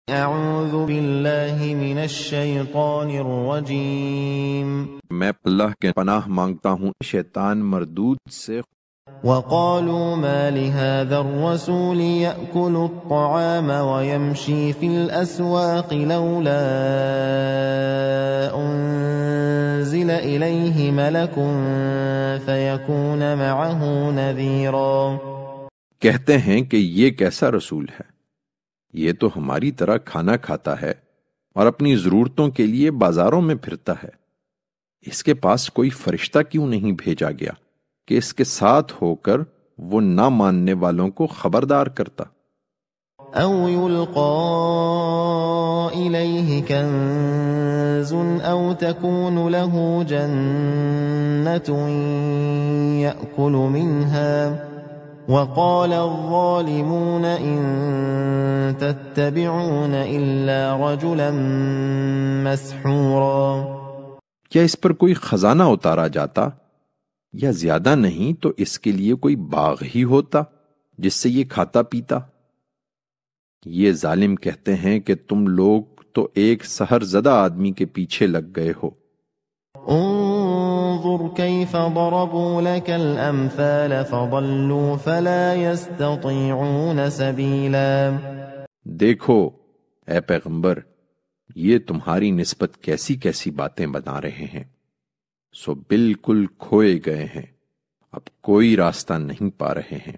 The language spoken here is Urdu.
اعوذ باللہ من الشیطان الرجیم میں اللہ کے پناہ مانگتا ہوں شیطان مردود سے۔ وقالوا ما لهذا الرسول يأكل الطعام ويمشي في الأسواق لولا أنزل إليه ملك فيكون معه نذيرا۔ کہتے ہیں کہ یہ کیسا رسول ہے، یہ تو ہماری طرح کھانا کھاتا ہے اور اپنی ضرورتوں کے لیے بازاروں میں پھرتا ہے، اس کے پاس کوئی فرشتہ کیوں نہیں بھیجا گیا کہ اس کے ساتھ ہو کر وہ نہ ماننے والوں کو خبردار کرتا۔ او يلقى إليه كنز او تكون له جنة يأكل منها وقال الظالمون إن تتبعون إلا رجلا مسحورا۔ کیا اس پر کوئی خزانہ اتارا جاتا، یا زیادہ نہیں تو اس کے لیے کوئی باغ ہی ہوتا جس سے یہ کھاتا پیتا؟ یہ ظالم کہتے ہیں کہ تم لوگ تو ایک سحر زدہ آدمی کے پیچھے لگ گئے ہو۔ انظر كيف ضربوا لك الأمثال فضلوا فلا يستطيعون سبيلا۔ دیکھو اے پیغمبر، یہ تمہاری نسبت کیسی کیسی باتیں بنا رہے ہیں، سو بالکل کھوئے گئے ہیں، اب کوئی راستہ نہیں پا رہے ہیں۔